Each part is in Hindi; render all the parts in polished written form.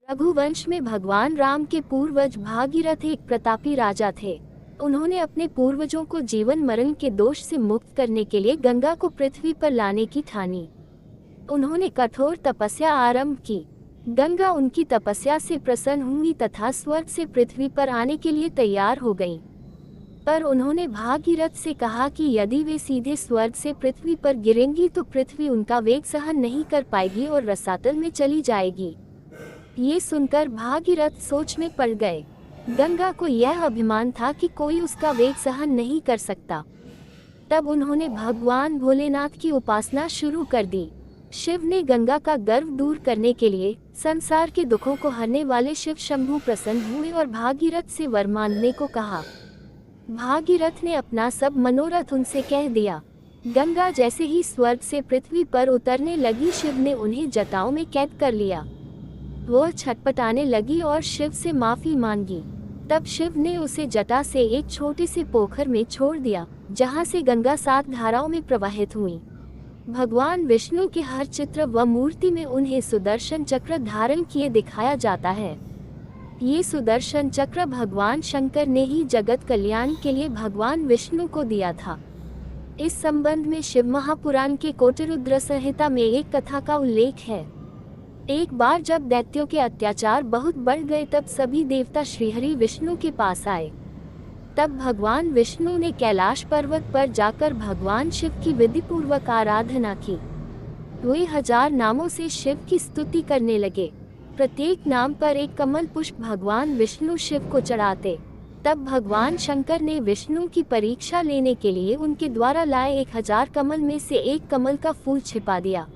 रघुवंश में भगवान राम के पूर्वज भागीरथ एक प्रतापी राजा थे। उन्होंने अपने पूर्वजों को जीवन मरण के दोष से मुक्त करने के लिए गंगा को पृथ्वी पर लाने की ठानी। उन्होंने कठोर तपस्या आरंभ की। गंगा उनकी तपस्या से प्रसन्न हुई तथा स्वर्ग से पृथ्वी पर आने के लिए तैयार हो गईं। पर उन्होंने भागीरथ से कहा कि यदि वे सीधे स्वर्ग से पृथ्वी पर गिरेंगी तो पृथ्वी उनका वेग सहन नहीं कर पाएगी और रसातल में चली जाएगी। ये सुनकर भागीरथ सोच में पड़ गए। गंगा को यह अभिमान था कि कोई उसका वेग सहन नहीं कर सकता। तब उन्होंने भगवान भोलेनाथ की उपासना शुरू कर दी। शिव ने गंगा का गर्व दूर करने के लिए संसार के दुखों को हरने वाले शिव शंभु प्रसन्न हुए और भागीरथ से वर मांगने को कहा। भागीरथ ने अपना सब मनोरथ उनसे कह दिया। गंगा जैसे ही स्वर्ग से पृथ्वी पर उतरने लगी, शिव ने उन्हें जटाओं में कैद कर लिया। वह छटपटाने लगी और शिव से माफी मांगी। तब शिव ने उसे जटा से एक छोटे से पोखर में छोड़ दिया, जहां से गंगा 7 धाराओं में प्रवाहित हुई। भगवान विष्णु के हर चित्र व मूर्ति में उन्हें सुदर्शन चक्र धारण किए दिखाया जाता है। ये सुदर्शन चक्र भगवान शंकर ने ही जगत कल्याण के लिए भगवान विष्णु को दिया था। इस संबंध में शिव महापुराण के कोटिरुद्र संहिता में एक कथा का उल्लेख है। एक बार जब दैत्यों के अत्याचार बहुत बढ़ गए, तब सभी देवता श्रीहरि विष्णु के पास आए। तब भगवान विष्णु ने कैलाश पर्वत पर जाकर भगवान शिव की विधि पूर्वक आराधना की। वे 1000 नामों से शिव की स्तुति करने लगे। प्रत्येक नाम पर एक कमल पुष्प भगवान विष्णु शिव को चढ़ाते। तब भगवान शंकर ने विष्णु की परीक्षा लेने के लिए उनके द्वारा लाए 1000 कमल में से एक कमल का फूल छिपा दिया।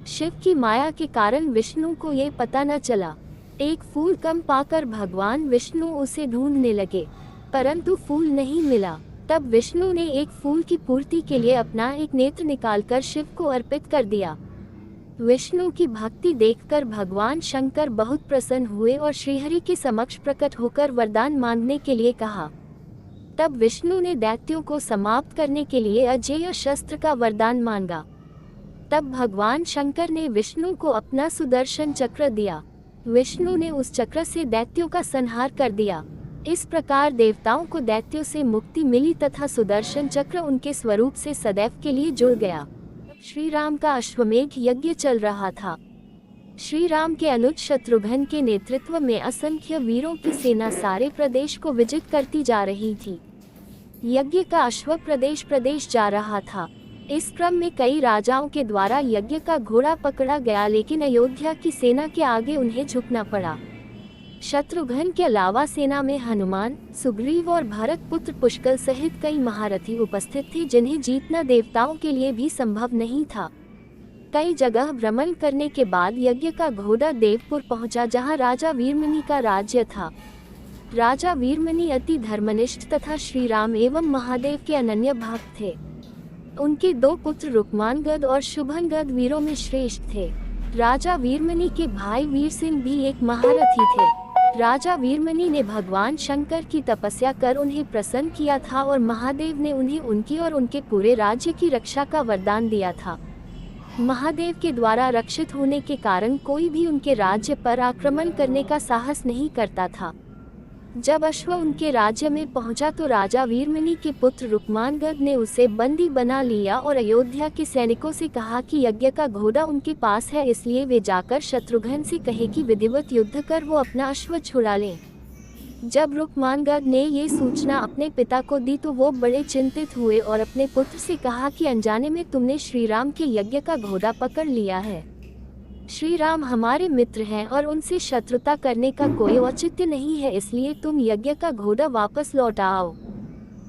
शिव की माया के कारण विष्णु को ये पता न चला। एक फूल कम पाकर भगवान विष्णु उसे ढूंढने लगे, परंतु फूल नहीं मिला। तब विष्णु ने एक फूल की पूर्ति के लिए अपना एक नेत्र निकालकर शिव को अर्पित कर दिया। विष्णु की भक्ति देखकर भगवान शंकर बहुत प्रसन्न हुए और श्रीहरि के समक्ष प्रकट होकर वरदान मांगने के लिए कहा। तब विष्णु ने दैत्यों को समाप्त करने के लिए अजेय शस्त्र का वरदान मांगा। तब भगवान शंकर ने विष्णु को अपना सुदर्शन चक्र दिया। विष्णु ने उस चक्र से दैत्यों का संहार कर दिया। इस प्रकार देवताओं को दैत्यों से मुक्ति मिली तथा सुदर्शन चक्र उनके स्वरूप से सदैव के लिए जुड़ गया। श्री राम का अश्वमेध यज्ञ चल रहा था। श्री राम के अनुज शत्रुघ्न के नेतृत्व में असंख्य वीरों की सेना सारे प्रदेश को विजित करती जा रही थी। यज्ञ का अश्व प्रदेश प्रदेश जा रहा था। इस क्रम में कई राजाओं के द्वारा यज्ञ का घोड़ा पकड़ा गया, लेकिन अयोध्या की सेना के आगे उन्हें झुकना पड़ा। शत्रुघ्न के अलावा सेना में हनुमान, सुग्रीव और भरत पुत्र पुष्कल सहित कई महारथी उपस्थित थे, जिन्हें जीतना देवताओं के लिए भी संभव नहीं था। कई जगह भ्रमण करने के बाद यज्ञ का घोड़ा देवपुर पहुंचा, जहां राजा वीरमणि का राज्य था। राजा वीरमणि अति धर्मनिष्ठ तथा श्री राम एवं महादेव के अनन्य भक्त थे। उनके 2 पुत्र रुक्मांगद और शुभंगद वीरों में श्रेष्ठ थे। राजा वीरमणि के भाई वीर सिंह भी एक महारथी थे। राजा वीरमणि ने भगवान शंकर की तपस्या कर उन्हें प्रसन्न किया था और महादेव ने उन्हें उनकी और उनके पूरे राज्य की रक्षा का वरदान दिया था। महादेव के द्वारा रक्षित होने के कारण कोई भी उनके राज्य पर आक्रमण करने का साहस नहीं करता था। जब अश्व उनके राज्य में पहुंचा तो राजा वीरमणि के पुत्र रुक्मांगद ने उसे बंदी बना लिया और अयोध्या के सैनिकों से कहा कि यज्ञ का घोड़ा उनके पास है, इसलिए वे जाकर शत्रुघ्न से कहे कि विधिवत युद्ध कर वो अपना अश्व छुड़ा लें। जब रुक्मांगद ने ये सूचना अपने पिता को दी तो वो बड़े चिंतित हुए और अपने पुत्र से कहा कि अनजाने में तुमने श्री राम के यज्ञ का घोड़ा पकड़ लिया है। श्री राम हमारे मित्र हैं और उनसे शत्रुता करने का कोई औचित्य नहीं है, इसलिए तुम यज्ञ का घोड़ा वापस लौटाओ।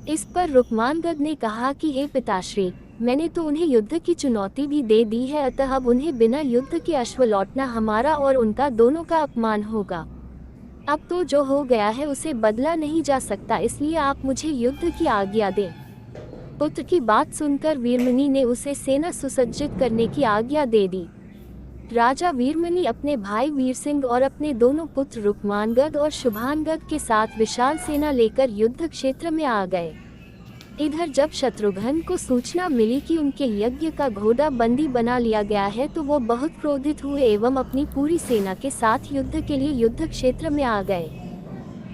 इस पर रुक्मांगद ने कहा कि हे पिताश्री, मैंने तो उन्हें युद्ध की चुनौती भी दे दी है, अतः अब उन्हें बिना युद्ध के अश्व लौटना हमारा और उनका दोनों का अपमान होगा। अब तो जो हो गया है उसे बदला नहीं जा सकता, इसलिए आप मुझे युद्ध की आज्ञा दें। पुत्र की बात सुनकर वीरमणि ने उसे सेना सुसज्जित करने की आज्ञा दे दी। राजा वीरमणि अपने भाई वीर सिंह और अपने दोनों पुत्र रुक्मांगद और शुभांगद के साथ विशाल सेना लेकर युद्ध क्षेत्र में आ गए। इधर जब शत्रुघ्न को सूचना मिली कि उनके यज्ञ का घोड़ा बंदी बना लिया गया है तो वो बहुत क्रोधित हुए एवं अपनी पूरी सेना के साथ युद्ध के लिए युद्ध क्षेत्र में आ गए।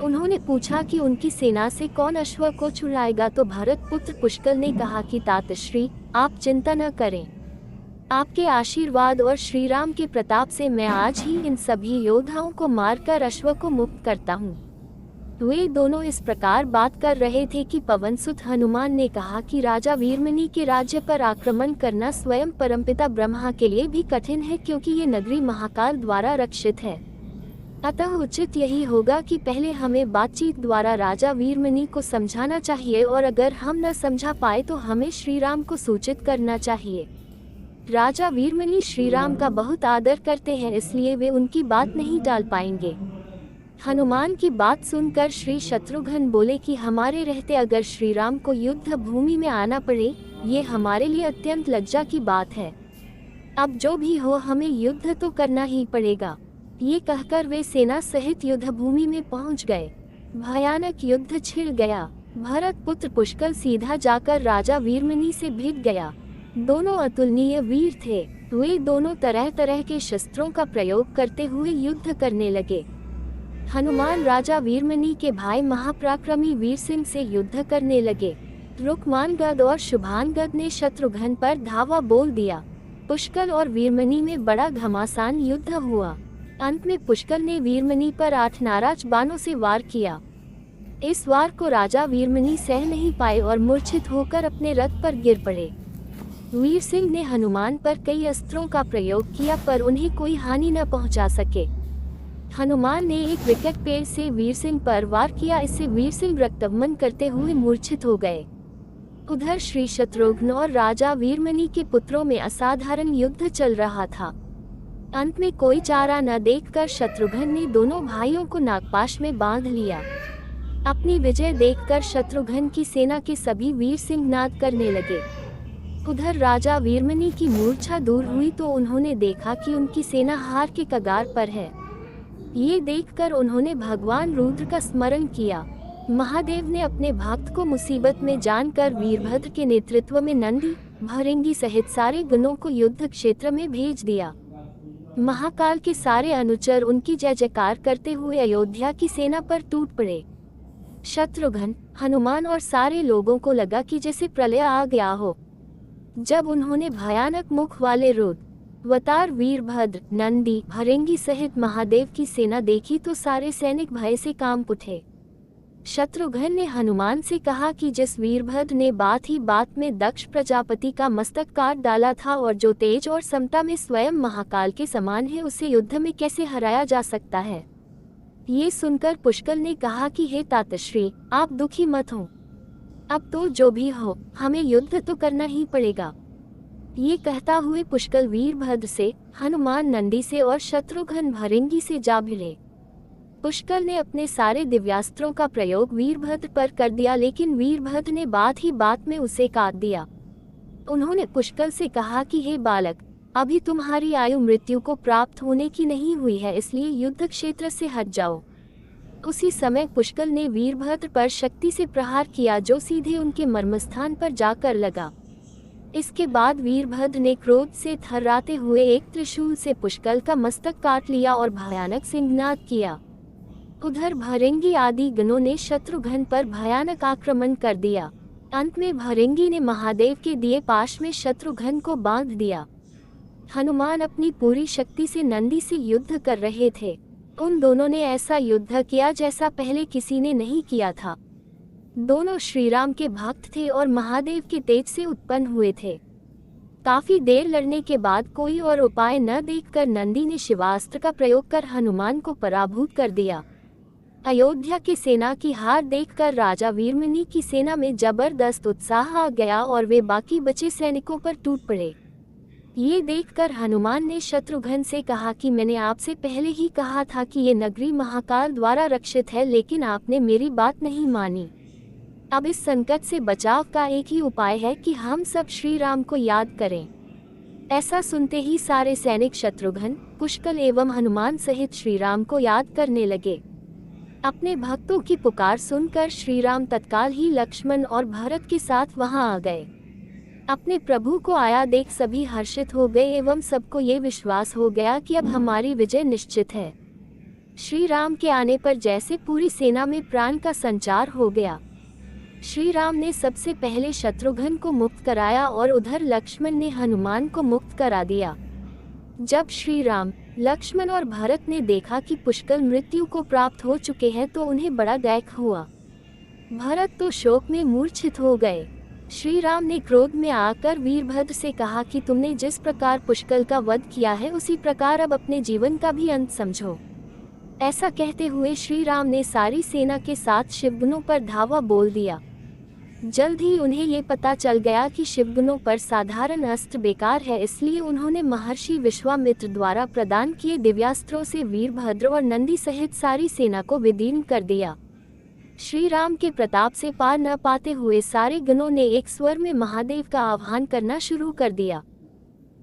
उन्होंने पूछा कि उनकी सेना से कौन अश्व को छुड़ाएगा, तो भरत पुत्र पुष्कल ने कहा कि तातश्री आप चिंता न करें, आपके आशीर्वाद और श्री राम के प्रताप से मैं आज ही इन सभी योद्धाओं को मारकर अश्व को मुक्त करता हूँ। वे दोनों इस प्रकार बात कर रहे थे कि पवनसुत हनुमान ने कहा कि राजा वीरमणि के राज्य पर आक्रमण करना स्वयं परमपिता ब्रह्मा के लिए भी कठिन है, क्योंकि ये नगरी महाकाल द्वारा रक्षित है। अतः उचित यही होगा कि पहले हमें बातचीत द्वारा राजा वीरमणि को समझाना चाहिए, और अगर हम न समझा पाए तो हमें श्री राम को सूचित करना चाहिए। राजा वीरमणि श्री राम का बहुत आदर करते हैं, इसलिए वे उनकी बात नहीं टाल पाएंगे। हनुमान की बात सुनकर श्री शत्रुघ्न बोले कि हमारे रहते अगर श्री राम को युद्ध भूमि में आना पड़े, ये हमारे लिए अत्यंत लज्जा की बात है। अब जो भी हो हमें युद्ध तो करना ही पड़ेगा। ये कहकर वे सेना सहित युद्ध भूमि में पहुंच गए। भयानक युद्ध छिड़ गया। भरत पुत्र पुष्कल सीधा जाकर राजा वीरमणि से भिड़ गया। दोनों अतुलनीय वीर थे। वे दोनों तरह तरह के शस्त्रों का प्रयोग करते हुए युद्ध करने लगे। हनुमान राजा वीरमणि के भाई महापराक्रमी वीर सिंह से युद्ध करने लगे। रुक्मानगद और शुभानगद ने शत्रुघ्न पर धावा बोल दिया। पुष्कल और वीरमणि में बड़ा घमासान युद्ध हुआ। अंत में पुष्कल ने वीरमणि पर 8 नाराज बाणों से वार किया। इस वार को राजा वीरमणि सह नहीं पाए और मूर्छित होकर अपने रथ पर गिर पड़े। वीर सिंह ने हनुमान पर कई अस्त्रों का प्रयोग किया, पर उन्हें कोई हानि न पहुंचा सके। हनुमान ने एक विकट पेड़ से वीर सिंह पर वार किया, इससे वीर सिंह रक्तबमन करते हुए मूर्छित हो गए। उधर श्री शत्रुघ्न और राजा वीरमणि के पुत्रों में असाधारण युद्ध चल रहा था। अंत में कोई चारा न देखकर शत्रुघ्न ने दोनों भाइयों को नागपाश में बांध लिया। अपनी विजय देखकर शत्रुघ्न की सेना के सभी वीर सिंह नाद करने लगे। उधर राजा वीरमणि की मूर्छा दूर हुई तो उन्होंने देखा कि उनकी सेना हार के कगार पर है। ये देखकर उन्होंने भगवान रुद्र का स्मरण किया। महादेव ने अपने भक्त को मुसीबत में जानकर वीरभद्र के नेतृत्व में नंदी, भृंगी सहित सारे गणों को युद्ध क्षेत्र में भेज दिया। महाकाल के सारे अनुचर उनकी जय जयकार करते हुए अयोध्या की सेना पर टूट पड़े। शत्रुघ्न, हनुमान और सारे लोगों को लगा कि जैसे प्रलय आ गया हो। जब उन्होंने भयानक मुख वाले रुद्र, अवतार वीरभद्र, नंदी, भृंगी सहित महादेव की सेना देखी तो सारे सैनिक भय से कांप उठे। शत्रुघ्न ने हनुमान से कहा कि जिस वीरभद्र ने बात ही बात में दक्ष प्रजापति का मस्तक काट डाला था और जो तेज और समता में स्वयं महाकाल के समान है, उसे युद्ध में कैसे हराया जा सकता है। ये सुनकर पुष्कल ने कहा कि हे तातश्री, आप दुखी मत हो। अब तो जो भी हो हमें युद्ध तो करना ही पड़ेगा। ये कहता हुए पुष्कल वीरभद्र से, हनुमान नंदी से और शत्रुघ्न भृंगी से जा भिड़े। पुष्कल ने अपने सारे दिव्यास्त्रों का प्रयोग वीरभद्र पर कर दिया, लेकिन वीरभद्र ने बात ही बात में उसे काट दिया। उन्होंने पुष्कल से कहा कि हे बालक, अभी तुम्हारी आयु मृत्यु को प्राप्त होने की नहीं हुई है, इसलिए युद्ध क्षेत्र से हट जाओ। उसी समय पुष्कल ने वीरभद्र पर शक्ति से प्रहार किया, जो सीधे उनके मर्मस्थान पर जाकर लगा। इसके बाद वीरभद्र ने क्रोध से थर्राते हुए एक त्रिशूल से पुष्कल का मस्तक काट लिया और भयानक सिंहनाद किया। उधर भृंगी आदि गणों ने शत्रुघ्न पर भयानक आक्रमण कर दिया। अंत में भृंगी ने महादेव के दिए पाश में शत्रुघ्न को बांध दिया। हनुमान अपनी पूरी शक्ति से नंदी से युद्ध कर रहे थे। उन दोनों ने ऐसा युद्ध किया जैसा पहले किसी ने नहीं किया था। दोनों श्री राम के भक्त थे और महादेव के तेज से उत्पन्न हुए थे। काफी देर लड़ने के बाद कोई और उपाय न देखकर नंदी ने शिवास्त्र का प्रयोग कर हनुमान को पराभूत कर दिया। अयोध्या की सेना की हार देखकर राजा वीरमणि की सेना में जबरदस्त उत्साह आ गया और वे बाकी बचे सैनिकों पर टूट पड़े। ये देखकर हनुमान ने शत्रुघ्न से कहा कि मैंने आपसे पहले ही कहा था कि ये नगरी महाकाल द्वारा रक्षित है, लेकिन आपने मेरी बात नहीं मानी। अब इस संकट से बचाव का एक ही उपाय है कि हम सब श्री राम को याद करें। ऐसा सुनते ही सारे सैनिक शत्रुघ्न, पुष्कल एवं हनुमान सहित श्री राम को याद करने लगे। अपने भक्तों की पुकार सुनकर श्री राम तत्काल ही लक्ष्मण और भरत के साथ वहां आ गए। अपने प्रभु को आया देख सभी हर्षित हो गए एवं सबको ये विश्वास हो गया कि अब हमारी विजय निश्चित है। श्री राम के आने पर जैसे पूरी सेना में प्राण का संचार हो गया। श्री राम ने सबसे पहले शत्रुघ्न को मुक्त कराया और उधर लक्ष्मण ने हनुमान को मुक्त करा दिया। जब श्री राम, लक्ष्मण और भरत ने देखा कि पुष्कल मृत्यु को प्राप्त हो चुके हैं तो उन्हें बड़ा दैख हुआ। भरत तो शोक में मूर्छित हो गए। श्री राम ने क्रोध में आकर वीरभद्र से कहा कि तुमने जिस प्रकार पुष्कल का वध किया है उसी प्रकार अब अपने जीवन का भी अंत समझो। ऐसा कहते हुए श्री राम ने सारी सेना के साथ शिवगुणों पर धावा बोल दिया। जल्द ही उन्हें ये पता चल गया कि शिवगुणों पर साधारण अस्त्र बेकार है, इसलिए उन्होंने महर्षि विश्वामित्र द्वारा प्रदान किए दिव्यास्त्रों से वीरभद्र और नंदी सहित सारी सेना को विदीर्ण कर दिया। श्री राम के प्रताप से पार न पाते हुए सारे गणों ने एक स्वर में महादेव का आह्वान करना शुरू कर दिया।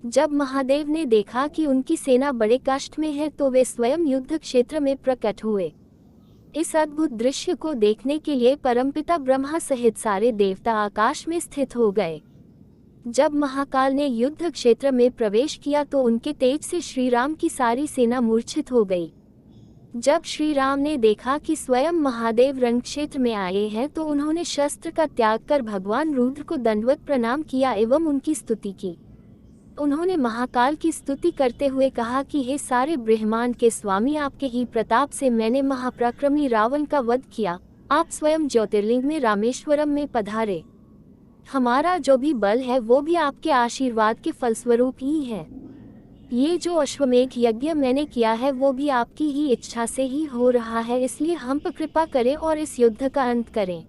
जब महादेव ने देखा कि उनकी सेना बड़े कष्ट में है तो वे स्वयं युद्ध क्षेत्र में प्रकट हुए। इस अद्भुत दृश्य को देखने के लिए परमपिता ब्रह्मा सहित सारे देवता आकाश में स्थित हो गए। जब महाकाल ने युद्ध क्षेत्र में प्रवेश किया तो उनके तेज से श्री राम की सारी सेना मूर्छित हो गई। जब श्री राम ने देखा कि स्वयं महादेव रण क्षेत्र में आए हैं तो उन्होंने शस्त्र का त्याग कर भगवान रुद्र को दंडवत प्रणाम किया एवं उनकी स्तुति की। उन्होंने महाकाल की स्तुति करते हुए कहा कि हे सारे ब्रह्मांड के स्वामी, आपके ही प्रताप से मैंने महापराक्रमी रावण का वध किया। आप स्वयं ज्योतिर्लिंग में रामेश्वरम में पधारे। हमारा जो भी बल है वो भी आपके आशीर्वाद के फलस्वरूप ही है। ये जो अश्वमेध यज्ञ मैंने किया है वो भी आपकी ही इच्छा से ही हो रहा है, इसलिए हम पर कृपा करें और इस युद्ध का अंत करें।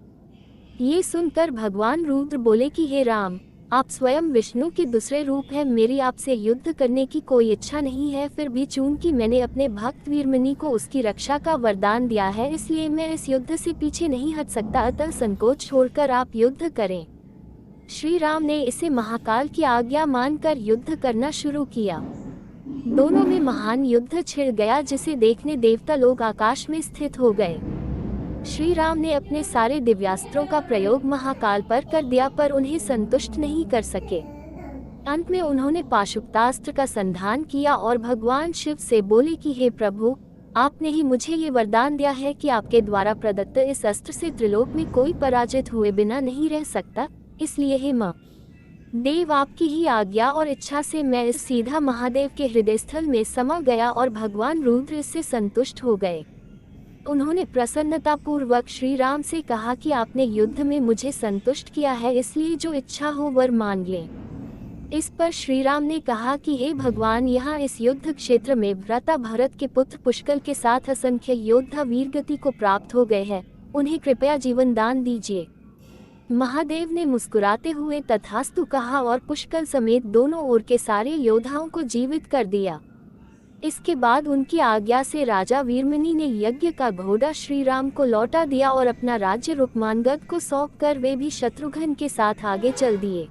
ये सुनकर भगवान रुद्र बोले कि हे राम, आप स्वयं विष्णु के दूसरे रूप हैं, मेरी आपसे युद्ध करने की कोई इच्छा नहीं है। फिर भी चूंकि मैंने अपने भक्त वीरमणि को उसकी रक्षा का वरदान दिया है इसलिए मैं इस युद्ध से पीछे नहीं हट सकता, अतः संकोच छोड़कर आप युद्ध करें। श्री राम ने इसे महाकाल की आज्ञा मानकर युद्ध करना शुरू किया। दोनों में महान युद्ध छिड़ गया जिसे देखने देवता लोग आकाश में स्थित हो गए। श्री राम ने अपने सारे दिव्यास्त्रों का प्रयोग महाकाल पर कर दिया पर उन्हें संतुष्ट नहीं कर सके। अंत में उन्होंने पाशुपतास्त्र का संधान किया और भगवान शिव से बोले कि हे प्रभु, आपने ही मुझे ये वरदान दिया है कि आपके द्वारा प्रदत्त इस अस्त्र से त्रिलोक में कोई पराजित हुए बिना नहीं रह सकता, इसलिए हे देव, आपकी ही आज्ञा और इच्छा से मैं इस सीधा महादेव के हृदय स्थल में समा गया और भगवान रुद्र इससे संतुष्ट हो गए। उन्होंने प्रसन्नता पूर्वक श्री राम से कहा कि आपने युद्ध में मुझे संतुष्ट किया है, इसलिए जो इच्छा हो वर मांग लें। इस पर श्री राम ने कहा कि हे भगवान, यहाँ इस युद्ध क्षेत्र में भ्राता भरत के पुत्र पुष्कल के साथ असंख्य योद्धा वीरगति को प्राप्त हो गए हैं, उन्हें कृपया जीवन दान दीजिए। महादेव ने मुस्कुराते हुए तथास्तु कहा और पुष्कल समेत दोनों ओर के सारे योद्धाओं को जीवित कर दिया। इसके बाद उनकी आज्ञा से राजा वीरमणि ने यज्ञ का घोड़ा श्री राम को लौटा दिया और अपना राज्य रुक्मांगद को सौंपकर वे भी शत्रुघ्न के साथ आगे चल दिए।